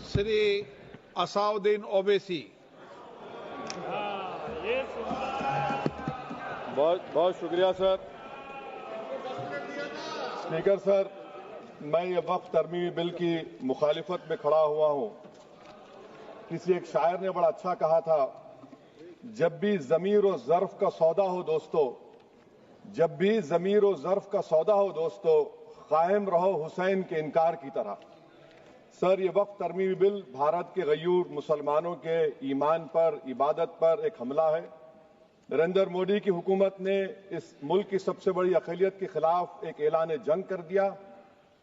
श्री असाउद्दीन ओवैसी। बहुत बहुत शुक्रिया सर। स्पीकर सर, मैं ये वक्फ तरमीमी बिल की मुखालिफत में खड़ा हुआ हूं। किसी एक शायर ने बड़ा अच्छा कहा था, जब भी ज़मीर और ज़र्फ का सौदा हो दोस्तों, जब भी ज़मीर और ज़र्फ का सौदा हो दोस्तों, कायम रहो हुसैन के इनकार की तरह। सर, ये वक्फ तरमीमी बिल भारत के गयूर मुसलमानों के ईमान पर, इबादत पर एक हमला है। नरेंद्र मोदी की हुकूमत ने इस मुल्क की सबसे बड़ी अक़लियत के खिलाफ एक ऐलान जंग कर दिया,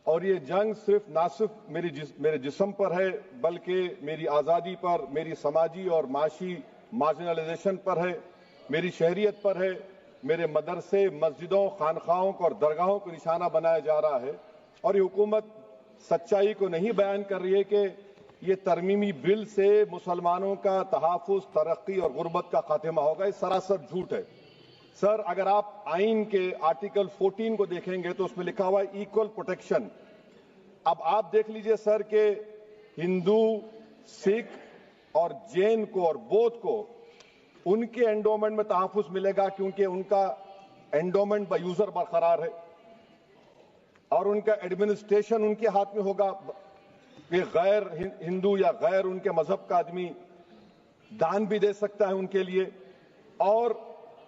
और ये जंग ना सिर्फ मेरे जिस्म पर है, बल्कि मेरी आज़ादी पर, मेरी समाजी और माशी मार्जिनलाइजेशन पर है, मेरी शहरियत पर है, मेरे मदरसे, मस्जिदों, खानखाहों को और दरगाहों को निशाना बनाया जा रहा है। और ये हुकूमत सच्चाई को नहीं बयान कर रही है कि ये तरमीमी बिल से मुसलमानों का तहफ़्फ़ुज़, तरक्की और गुर्बत का खात्मा होगा। ये सरासर झूठ है। सर, अगर आप आइन के आर्टिकल 14 को देखेंगे तो उसमें लिखा हुआ है इक्वल प्रोटेक्शन। अब आप देख लीजिए सर कि हिंदू, सिख और जैन को और बौद्ध को उनके एंडोमेंट में तहफ़्फ़ुज़ मिलेगा, क्योंकि उनका एंडोमेंट बाय यूजर बरकरार है और उनका एडमिनिस्ट्रेशन उनके हाथ में होगा कि गैर हिंदू या गैर उनके मजहब का आदमी दान भी दे सकता है उनके लिए, और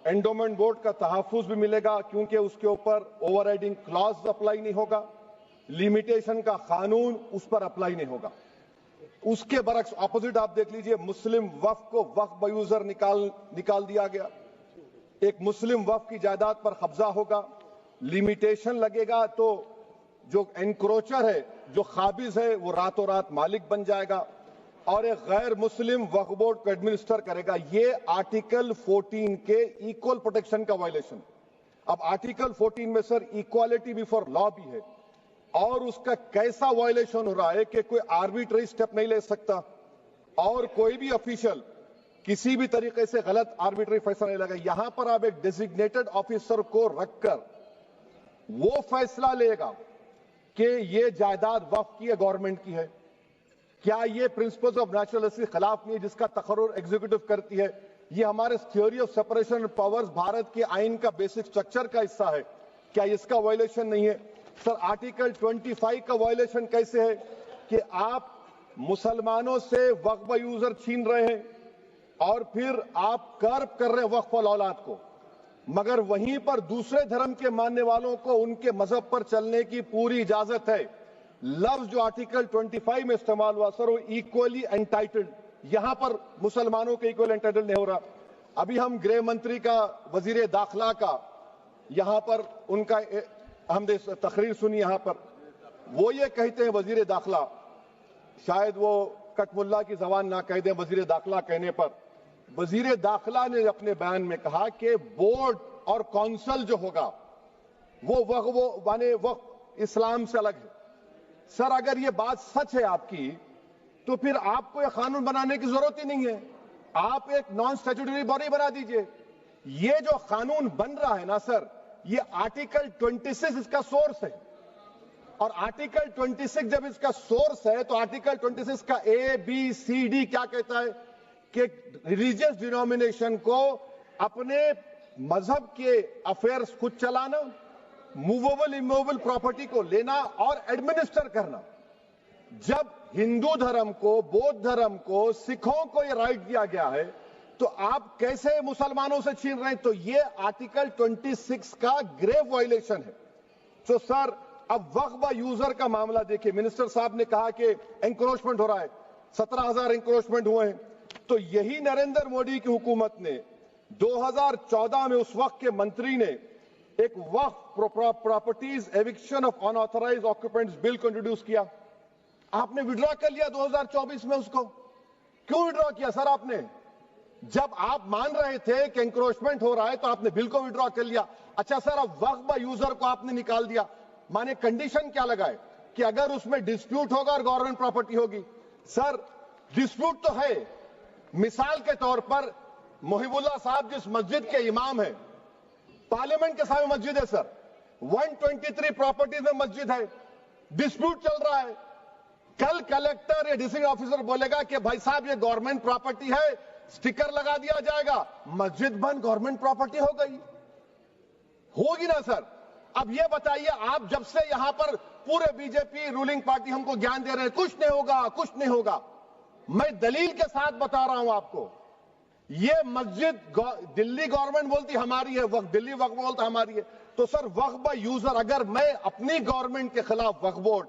एंडोमेंट बोर्ड का तहफ़्फ़ुज़ भी मिलेगा, क्योंकि उसके ऊपर ओवरराइडिंग क्लॉज अप्लाई नहीं होगा, लिमिटेशन का कानून उस पर अप्लाई नहीं होगा। उसके बरक्स ऑपोजिट आप देख लीजिए, मुस्लिम वक्फ को वक्फ बाय यूजर निकाल दिया गया। एक मुस्लिम वक्फ की जायदाद पर कब्जा होगा, लिमिटेशन लगेगा तो जो एनक्रोचर है, जो खाबिज है, वो रातों रात मालिक बन जाएगा और एक गैर मुस्लिम वक्फ बोर्ड को एडमिनिस्टर करेगा। ये आर्टिकल 14 के इक्वल प्रोटेक्शन का वायलेशन। अब आर्टिकल 14 में सर इक्वालिटी बिफोर लॉ भी है, और उसका कैसा वायलेशन हो रहा है कि कोई आर्बिट्ररी स्टेप नहीं ले सकता और कोई भी ऑफिशियल किसी भी तरीके से गलत आर्बिट्ररी फैसला नहीं लगा। यहां पर आप एक डेजिग्नेटेड ऑफिसर को रखकर वो फैसला लेगा कि ये जायदाद वक्फ की है, गवर्नमेंट की है। क्या ये प्रिंसिपल्स ऑफ नेचुरल के खिलाफ नहीं है जिसका तकर्रुर एग्जीक्यूटिव करती है? ये हमारे theory of separation of powers, Bharat के आइन का बेसिक स्ट्रक्चर का हिस्सा है। क्या इसका वायलेशन नहीं है? सर, आर्टिकल 25 का वायलेशन कैसे है कि आप मुसलमानों से वक्फ बाय यूजर छीन रहे हैं और फिर आप कर्ब कर रहे हैं वक्फ वाल औलाद को, मगर वहीं पर दूसरे धर्म के मानने वालों को उनके मजहब पर चलने की पूरी इजाजत है। लफ्ज जो आर्टिकल 25 में इस्तेमाल हुआ सर, वो इक्वली एंटाइटल्ड, यहां पर मुसलमानों के इक्वल एंटाइटल्ड नहीं हो रहा। अभी हम गृह मंत्री का, वजीर दाखिला का यहां पर उनका हमने तकरीर सुनी, यहां पर वो ये कहते हैं, वजीर दाखिला, शायद वो कटमुल्ला की जबान ना कह दें, वजीर दाखिला कहने पर वजीर दाखिला ने अपने बयान में कहा कि बोर्ड और काउंसिल जो होगा वो माने वक्फ इस्लाम से अलग है। सर, अगर ये बात सच है आपकी, तो फिर आपको एक कानून बनाने की जरूरत ही नहीं है। आप एक नॉन स्टैट्यूटरी बॉडी बना दीजिए। ये जो कानून बन रहा है ना सर, ये आर्टिकल 26 इसका सोर्स है, और आर्टिकल 26 जब इसका सोर्स है तो आर्टिकल 26 का ABCD क्या कहता है कि रिलीजियस डिनोमिनेशन को अपने मजहब के अफेयर्स खुद चलाना, मूवेबल इमूवेबल प्रॉपर्टी को लेना और एडमिनिस्टर करना। जब हिंदू धर्म को, बौद्ध धर्म को, सिखों को यह राइट दिया गया है, तो आप कैसे मुसलमानों से छीन रहे हैं? तो ये आर्टिकल 26 का ग्रेव वायलेशन है। तो सर, अब वक्फ बाय यूजर का मामला देखिए, मिनिस्टर साहब ने कहा कि एंक्रोचमेंट हो रहा है, 17,000 एंक्रोचमेंट हुए हैं। तो यही नरेंद्र मोदी की हुकूमत ने 2014 में उस वक्त के मंत्री ने एक Waqf properties eviction of unauthorised occupants bill को इंट्रोड्यूस किया। आपने विड्रॉ कर लिया 2024 में उसको। क्यों विड्रॉ किया सर आपने? जब आप मान रहे थे कि एंक्रोचमेंट हो रहा है तो आपने बिल को विड्रॉ कर लिया। अच्छा सर, अब वक्फ बाय यूजर को आपने निकाल दिया, माने कंडीशन क्या लगाए कि अगर उसमें डिस्प्यूट होगा और गवर्नमेंट प्रॉपर्टी होगी। सर, डिस्प्यूट तो है। मिसाल के तौर पर मोहिबुल्लाह साहब जिस मस्जिद के इमाम है, पार्लियामेंट के सामने मस्जिद है सर, 123 प्रॉपर्टीज में मस्जिद है, डिस्प्यूट चल रहा है, कल कलेक्टर या डिस्ट्रिक्ट ऑफिसर बोलेगा कि भाई साहब ये गवर्नमेंट प्रॉपर्टी है, स्टिकर लगा दिया जाएगा, मस्जिद बंद गवर्नमेंट प्रॉपर्टी हो गई, होगी ना सर? अब ये बताइए, आप जब से यहां पर पूरे बीजेपी रूलिंग पार्टी हमको ज्ञान दे रहे हैं कुछ नहीं होगा, कुछ नहीं होगा, मैं दलील के साथ बता रहा हूं आपको। ये मस्जिद दिल्ली गवर्नमेंट बोलती हमारी है, वक्फ दिल्ली वक्फ बोलता हमारी है, तो सर वक्फ बाय यूजर, अगर मैं अपनी गवर्नमेंट के खिलाफ वक्फ बोर्ड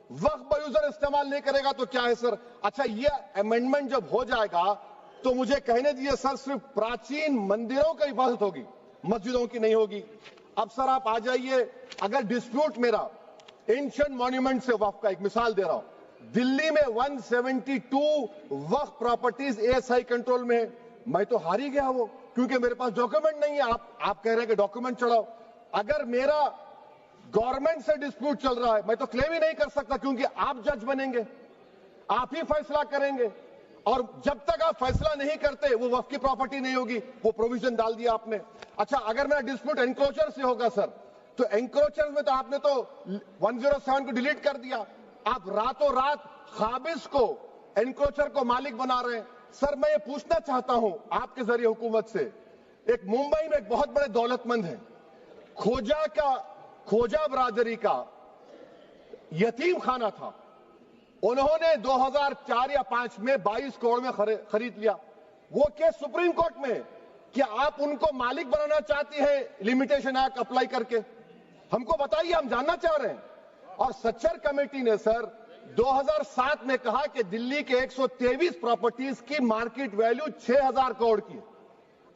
वक्फ बाय यूजर इस्तेमाल नहीं करेगा तो क्या है सर? अच्छा, ये अमेंडमेंट जब हो जाएगा तो मुझे कहने दीजिए सर, सिर्फ प्राचीन मंदिरों की इबादत होगी, मस्जिदों की नहीं होगी। अब सर आप आ जाइए, अगर डिस्प्यूट मेरा एंशिएंट मॉन्यूमेंट से वक्फ का, एक मिसाल दे रहा हूं, दिल्ली में 172 वक्फ प्रॉपर्टीज एएसआई कंट्रोल में है, मैं तो हार ही गया वो, क्योंकि मेरे पास डॉक्यूमेंट नहीं है। आप कह रहे हैं कि डॉक्यूमेंट चढ़ाओ, अगर मेरा गवर्नमेंट से डिस्प्यूट चल रहा है मैं तो क्लेम ही नहीं कर सकता, क्योंकि आप जज बनेंगे, आप ही फैसला करेंगे, और जब तक आप फैसला नहीं करते वो वक्फ की प्रॉपर्टी नहीं होगी, वो प्रोविजन डाल दिया आपने। अच्छा, अगर मेरा डिस्प्यूट एनक्रोचर से होगा सर, तो एनक्रोचर में तो आपने तो 107 को डिलीट कर दिया, आप रातों रात खाबिज को, एनक्रोचर को मालिक बना रहे हैं। सर मैं ये पूछना चाहता हूं आपके जरिए हुकूमत से, एक मुंबई में एक बहुत बड़े दौलतमंद है, खोजा बरादरी का यतीम खाना था, उन्होंने 2004 या 5 में 22 करोड़ में खरीद लिया। वो केस सुप्रीम कोर्ट में, कि आप उनको मालिक बनाना चाहती हैं लिमिटेशन एक्ट अप्लाई करके, हमको बताइए, हम जानना चाह रहे हैं। और सच्चर कमेटी ने सर 2007 में कहा कि दिल्ली के 123 प्रॉपर्टीज की मार्केट वैल्यू 6000 करोड़ की।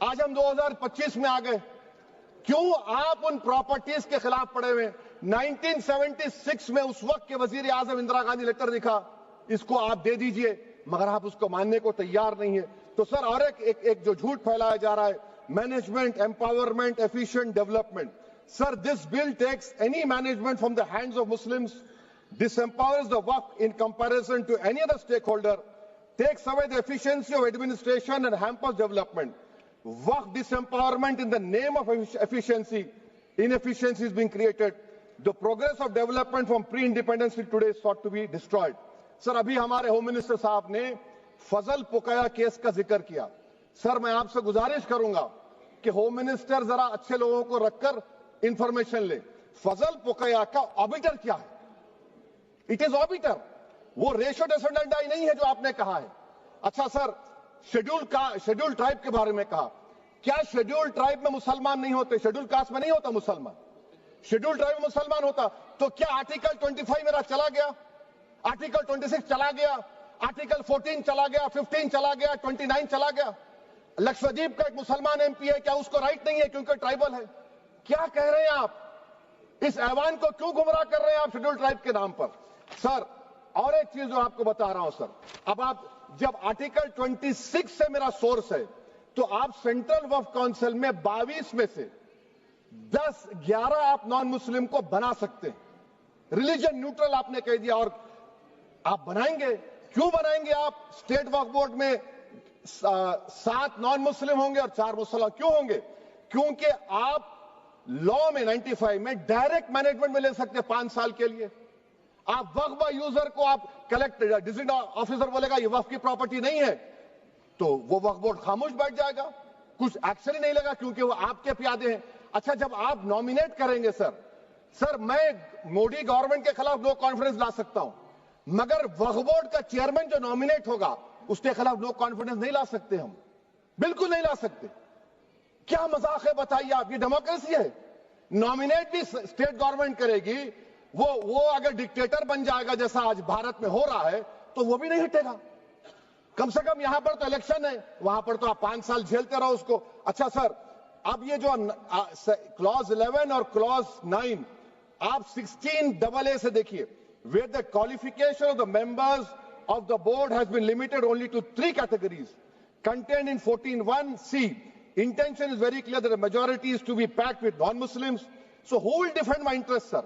आज हम 2025 में आ गए, क्यों आप उन प्रॉपर्टीज के खिलाफ पड़े हुए? 1976 में उस वक्त के वजीर आजम इंदिरा गांधी लेटर लिखा, इसको आप दे दीजिए, मगर आप उसको मानने को तैयार नहीं है। तो सर और एक जो झूठ फैलाया जा रहा है, management empowerment efficient development, sir this bill takes any management from the hands of Muslims, disempowers the waqf in comparison to any other stakeholder, takes away the efficiency of administration and hampers development. Waqf disempowerment in the name of efficiency, inefficiency is being created. The progress of development from pre-independence till today is thought to be destroyed. Sir अभी हमारे home minister साहब ने फजल पुकाया case का जिक्र किया। Sir मैं आपसे गुजारिश करूंगा कि होम मिनिस्टर जरा अच्छे लोगों को रखकर इंफॉर्मेशन ले, फजल पुकाया का ऑबिटर क्या है? इट इज ऑबिटर, वो रेशो डिसेंडेंटाई नहीं है जो आपने कहा है। अच्छा सर, शेड्यूल ट्राइब के बारे में कहा, क्या शेड्यूल ट्राइब में मुसलमान नहीं होते? शेड्यूल कास्ट में नहीं होता मुसलमान, शेड्यूल ट्राइब में मुसलमान होता, तो क्या आर्टिकल 25 मेरा चला गया, आर्टिकल 26 चला गया, आर्टिकल 14 चला गया, 15 चला गया, 29 चला गया? लक्षद्वीप का एक मुसलमान एमपी है, क्या उसको राइट नहीं है क्योंकि ट्राइबल है? क्या कह रहे हैं आप? इस ऐवान को क्यों गुमराह कर रहे हैं आप शेड्यूल ट्राइब के नाम पर? सर और एक चीज जो आपको बता रहा हूं सर, अब आप जब आर्टिकल 26 से मेरा सोर्स है, तो आप सेंट्रल वक्फ काउंसिल में 22 में से 11 आप नॉन मुस्लिम को बना सकते हैं, रिलीजन न्यूट्रल आपने कह दिया, और आप बनाएंगे, क्यों बनाएंगे आप? स्टेट वक्फ बोर्ड में 7 नॉन मुस्लिम होंगे और 4 मुसलमान, क्यों होंगे? क्योंकि आप लॉ में 95 में डायरेक्ट मैनेजमेंट में ले सकते हैं 5 साल के लिए। आप वक्फ बाय यूजर को आप कलेक्टर डिस्ट्रिक्ट ऑफिसर बोलेगा ये वक्फ की प्रॉपर्टी नहीं है, तो वो वक्फ बोर्ड खामोश बैठ जाएगा, कुछ एक्शन ही नहीं लेगा, क्योंकि वो आपके प्यादे हैं। अच्छा, जब आप नॉमिनेट करेंगे सर मैं मोदी गवर्नमेंट के खिलाफ नो कॉन्फिडेंस ला सकता हूं, मगर वक्फ बोर्ड का चेयरमैन जो नॉमिनेट होगा उसके खिलाफ नो कॉन्फिडेंस नहीं ला सकते, हम बिल्कुल नहीं ला सकते। क्या मजाक है बताइए आप? ये डेमोक्रेसी है? नॉमिनेट भी स्टेट गवर्नमेंट करेगी, वो अगर डिक्टेटर बन जाएगा जैसा आज भारत में हो रहा है तो वो भी नहीं हटेगा। कम से कम यहां पर तो इलेक्शन है, वहां पर तो आप 5 साल झेलते रहो उसको। अच्छा सर, अब ये जो क्लॉज 11 और क्लॉज 9 आप 16AA से देखिए, where the qualification of the members of the board has been limited only to 3 categories contained in 14(1)(c). Intention is very clear that the majority is to be packed with non-Muslims. So who will defend my interests, sir?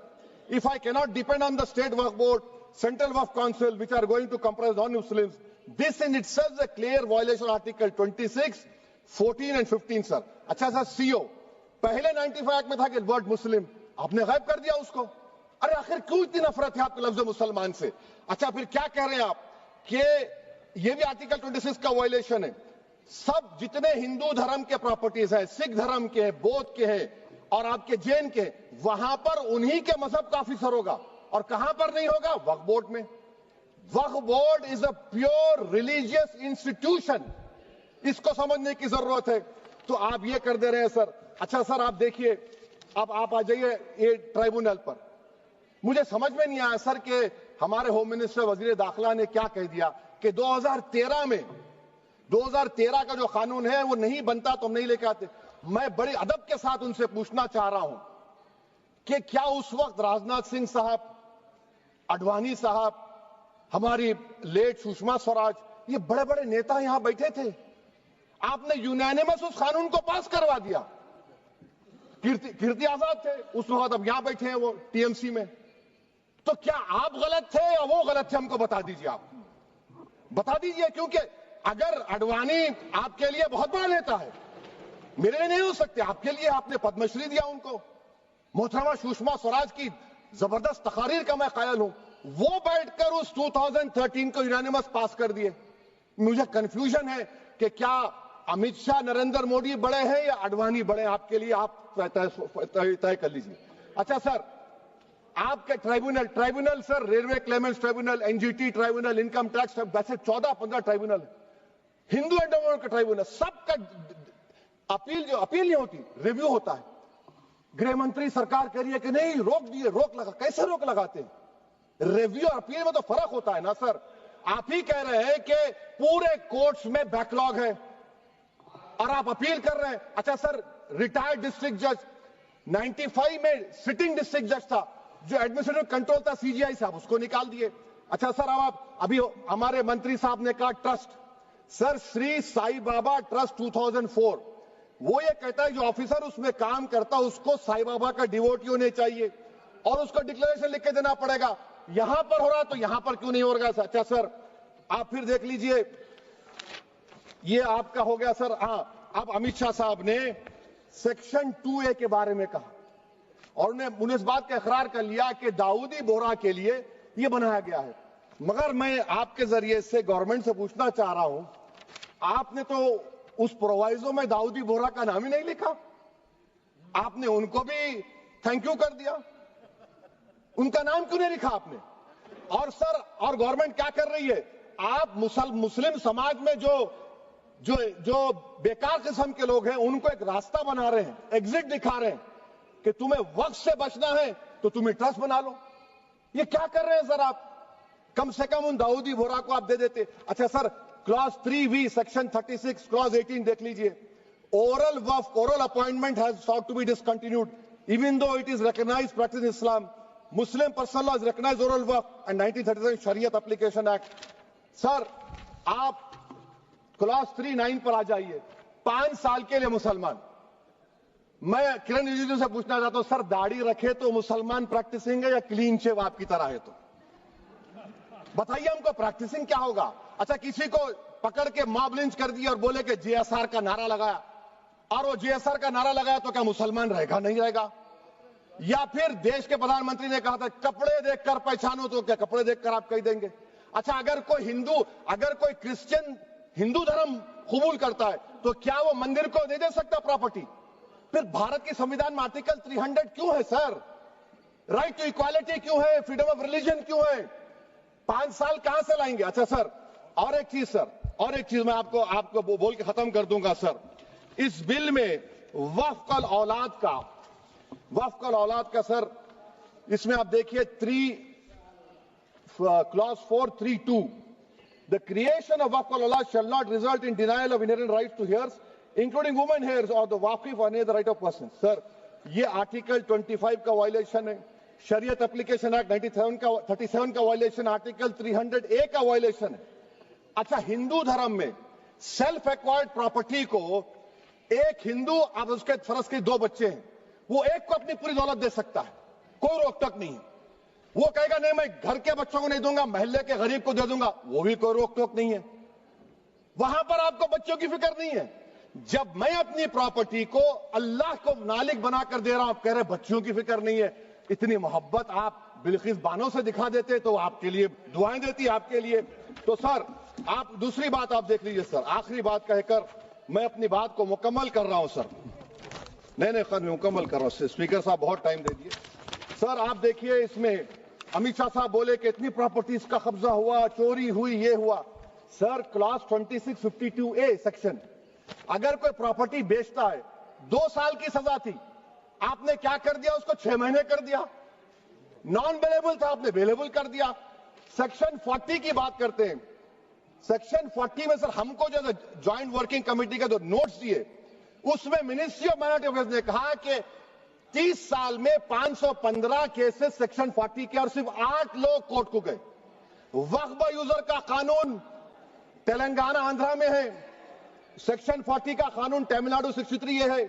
If I cannot depend on the state waqf board, central waqf council, which are going to comprise non-Muslims, this in itself is a clear violation of Article 26, 14 and 15, sir. अच्छा sir, CO पहले 95 act में था कि word मुस्लिम, आपने गायब कर दिया उसको। ارے آخر کیوں اتنی نفرت ہے آپ کے لفظ مسلمان سے؟ اچھا پھر کیا کہہ رہے ہیں آپ کہ یہ بھی آرٹیکل 26 کا وائلیشن ہے. سب جتنے ہندو دھرم کے پراپرٹیز ہیں، سکھ دھرم کے ہیں، بودھ کے ہیں اور آپ کے جین کے، وہاں پر انہی کے مذہب کا آفیسر ہوگا. اور کہاں پر نہیں ہوگا؟ وقف بورڈ میں. Waqf board is a pure religious institution. اس کو سمجھنے کی ضرورت ہے. تو آپ یہ کر دے رہے ہیں سر. اچھا سر آپ دیکھیے، اب آپ آ جائیے یہ ٹرائبونل پر. مجھے سمجھ میں نہیں آیا سر کہ ہمارے ہوم منسٹر وزیر داخلہ نے کیا کہہ دیا کہ 2013 کا جو قانون ہے وہ نہیں بنتا تو ہم نہیں لے کے آتے. میں بڑے ادب کے ساتھ ان سے پوچھنا چاہ رہا ہوں کہ کیا اس وقت راجناتھ سنگھ صاحب، اڈوانی صاحب، ہماری لیٹ سشما سوراج، یہ بڑے بڑے نیتا یہاں بیٹھے تھے؟ آپ نے یونینیمس اس قانون کو پاس کروا دیا. کیرتی آزاد تھے اس وقت، اب یہاں بیٹھے ہیں وہ ٹی ایم سی میں. تو کیا آپ غلط تھے یا وہ غلط تھے؟ ہم کو بتا دیجیے. آپ بتا دیجیے، کیونکہ اگر اڈوانی آپ کے لیے بہت بڑا نیتا ہے، میرے لیے نہیں ہو سکتے. آپ کے لیے آپ نے پدم شری دیا ان کو. محترمہ سشما سوراج کی زبردست تقاریر کا میں قائل ہوں. وہ بیٹھ کر اس 2013 کو یونینیمس پاس کر دیے. مجھے کنفیوژن ہے کہ کیا امیت شاہ، نریندر مودی بڑے ہیں یا اڈوانی بڑے ہیں؟ آپ کے لیے آپ طے کر لیجیے. اچھا سر، آپ کے tribunal sir, railway claimants tribunal, N G T tribunal, income tax, ویسے 14-15 ٹرائبونل ہے. ہندو اینڈ کا ٹرائبونل، سب کا اپیل نہیں ہوتی، ریویو ہوتا ہے. گृह منتری سرکار کہہ رہی ہے کہ نہیں روک دیے، روک لگا. کیسے روک لگاتے ہیں؟ ریویو اور اپیل میں تو فرق ہوتا ہے نا سر. آپ ہی کہہ رہے ہیں کہ پورے کورٹس میں بیک لاگ ہے اور آپ اپیل کر رہے ہیں. اچھا سر، ریٹائرڈ ڈسٹرکٹ جج 95 میں سٹنگ ڈسٹرکٹ جج تھا، جو ایڈمنسٹریٹو کنٹرول تھا سی جی آئی صاحب، اس کو نکال دیے. اچھا سر، ابھی ہمارے منتری صاحب نے کہا ٹرسٹ. سر، سری سائی بابا ٹرسٹ 2004، وہ یہ کہتا ہے جو آفیسر اس میں کام کرتا اس کو سائی بابا کا ڈیووٹی ہونے چاہیے اور اس کو ڈکلیریشن لکھ کے دینا پڑے گا. یہاں پر ہو رہا تو یہاں پر کیوں نہیں ہو رہا؟ اچھا سر، آپ پھر دیکھ لیجئے، یہ آپ کا ہو گیا سر. ہاں، اب امیت شاہ صاحب نے سیکشن 2A کے بارے میں کہا اور انہوں نے اس بات کا اقرار کر لیا کہ داؤدی بورا کے لیے یہ بنایا گیا ہے. مگر میں آپ کے ذریعے سے گورنمنٹ سے پوچھنا چاہ رہا ہوں، آپ نے تو اس پرووائزو میں داؤدی بورا کا نام ہی نہیں لکھا. آپ نے ان کو بھی تھینک یو کر دیا، ان کا نام کیوں نہیں لکھا آپ نے؟ اور سر، اور گورنمنٹ کیا کر رہی ہے؟ آپ مسلم سماج میں جو بیکار قسم کے لوگ ہیں ان کو ایک راستہ بنا رہے ہیں، ایگزٹ دکھا رہے ہیں کہ تمہیں وقت سے بچنا ہے تو تمہیں ٹرسٹ بنا لو. یہ کیا کر رہے ہیں سر آپ؟ کم سے کم ان داؤدی بورا کو آپ دے دیتے. اچھا سر، کلاس 3V سیکشن 36 کلاس 18 دیکھ لیجئے. oral appointment has sought to be discontinued even though it is recognized practice in Islam. Muslim personal law has recognized oral waqf and 1937 Shariat Application Act. سر، آپ کلاس 3-9 پر آ جائیے. 5 سال کے لیے مسلمان. میں کرن رجیجو سے پوچھنا چاہتا ہوں سر، داڑھی رکھے تو مسلمان پریکٹسنگ ہے یا کلین شیو آپ کی طرح ہے؟ تو بتائیے ہم کو پریکٹسنگ کیا ہوگا؟ اچھا، کسی کو پکڑ کے ماب لنچ کر دیا اور بولے کہ JSR کا نعرہ لگایا، اور وہ JSR کا نعرہ لگایا تو کیا مسلمان رہے گا؟ نہیں رہے گا. یا پھر دیش کے پردھان منتری نے کہا تھا کپڑے دیکھ کر پہچانو، تو کیا کپڑے دیکھ کر آپ کہہ دیں گے؟ اچھا، اگر کوئی کرسچن ہندو دھرم قبول کرتا ہے تو کیا وہ مندر کو دے سکتا پراپرٹی؟ پھر بھارت کی سمویدھان میں آرٹیکل 300 کیوں ہے سر؟ رائٹ ٹو ایکوالٹی کیوں ہے؟ فریڈم آف ریلیجن کیوں ہے؟ 5 سال کہاں سے لائیں گے؟ اچھا سر، اور ایک چیز میں آپ کو بول کے ختم کر دوں گا سر. اس بل میں وقف الاولاد کا سر، اس میں آپ دیکھیے clause 432، the creation of waqf al-awlad shall not result in denial of inherent rights to heirs, including women heirs or the waqif or any other right of person. سر، یہ آرٹیکل 25 کا وائلیشن ہے، شریعت اپلیکیشن ایکٹ 37 کا violation, article 300A کا violation ہے. اچھا، ہندو دھرم میں سیلف ایکوائرڈ پراپرٹی کو ایک ہندو، اب اس کے فرض کے 2 بچے ہیں، وہ ایک کو اپنی پوری دولت دے سکتا ہے، کوئی روک ٹوک نہیں ہے. وہ کہے گا نہیں میں گھر کے بچوں کو نہیں دوں گا، محلے کے غریب کو دے دوں گا، وہ بھی کوئی روک ٹوک نہیں ہے. وہاں پر آپ کو بچوں کی فکر نہیں ہے. جب میں اپنی پراپرٹی کو اللہ کو مالک بنا کر دے رہا ہوں، آپ کہہ رہے بچوں کی فکر نہیں ہے. اتنی محبت آپ بلقیس بانو سے دکھا دیتے تو آپ کے لیے دعائیں دیتی آپ کے لیے. تو سر آپ دوسری بات آپ دیکھ لیجئے سر, آخری بات کہہ کر میں اپنی بات کو مکمل کر رہا ہوں سر. نہیں خیر میں مکمل کر رہا ہوں. اسپیکر صاحب بہت ٹائم دے دیے. سر آپ دیکھیے اس میں امت شاہ صاحب بولے کہ اتنی پراپرٹیز کا قبضہ ہوا, چوری ہوئی, یہ ہوا. سر کلاس 2652A سیکشن, اگر کوئی پراپرٹی بیچتا ہے 2 سال کی سزا تھی, آپ نے کیا کر دیا, اس کو 6 مہینے کر دیا. نان بیلیبل تھا, آپ نے بیلیبل کر دیا. سیکشن 40 کی بات کرتے ہیں. سیکشن 40 میں سر ہم کو جو جوائنٹ ورکنگ کمیٹی کا جو نوٹس دیے, اس میں منسٹری آف مائنورٹی افیئرز نے کہا کہ 30 سال میں 515 کیسز سیکشن 40 کے, اور صرف 8 لوگ کورٹ کو گئے. وقف یوزر کا قانون تلنگانہ آندھرا میں ہے, سیکشن 40 کا قانون تمل ناڈو 63 یہ ہے,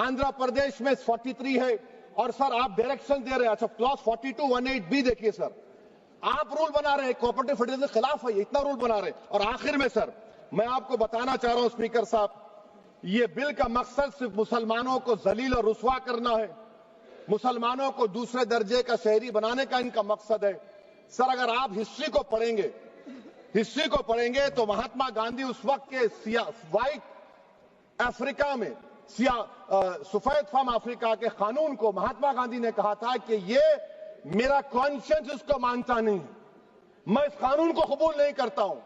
آندھرا پردیش میں 43 ہے. اور سر آپ ڈائریکشن دے رہے ہیں. اچھا کلاس 4218B دیکھیے سر, آپ رول بنا رہے ہیں کوآپریٹو فیڈریشن کے خلاف ہے, اتنا رول بنا رہے ہیں. اور آخر میں سر میں آپ کو بتانا چاہ رہا ہوں اسپیکر صاحب, یہ بل کا مقصد صرف مسلمانوں کو ذلیل اور رسوا کرنا ہے, مسلمانوں کو دوسرے درجے کا شہری بنانے کا ان کا مقصد ہے. سر اگر آپ ہسٹری کو پڑھیں گے تو مہاتما گاندھی اس وقت کے وائٹ افریقہ میں سفید فام افریقہ کے قانون کو مہاتما گاندھی نے کہا تھا کہ یہ میرا کانشنس اس کو مانتا نہیں ہے, میں اس قانون کو قبول نہیں کرتا ہوں.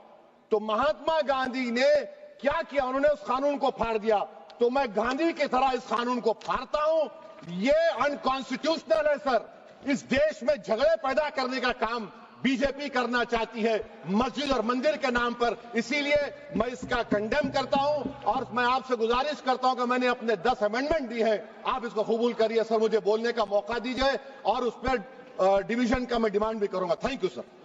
تو مہاتما گاندھی نے کیا کیا, انہوں نے اس قانون کو پھاڑ دیا. تو میں گاندھی کی طرح اس قانون کو پھاڑتا ہوں. یہ انکانسٹیٹیوشنل ہے سر. اس دیش میں جھگڑے پیدا کرنے کا کام بی جے پی کرنا چاہتی ہے مسجد اور مندر کے نام پر. اسی لیے میں اس کا کنڈیم کرتا ہوں, اور میں آپ سے گزارش کرتا ہوں کہ میں نے اپنے 10 امینڈمنٹ دی ہیں, آپ اس کو قبول کریے. سر مجھے بولنے کا موقع دیجیے, اور اس پر ڈویژن کا میں ڈیمانڈ بھی کروں گا. Thank you sir.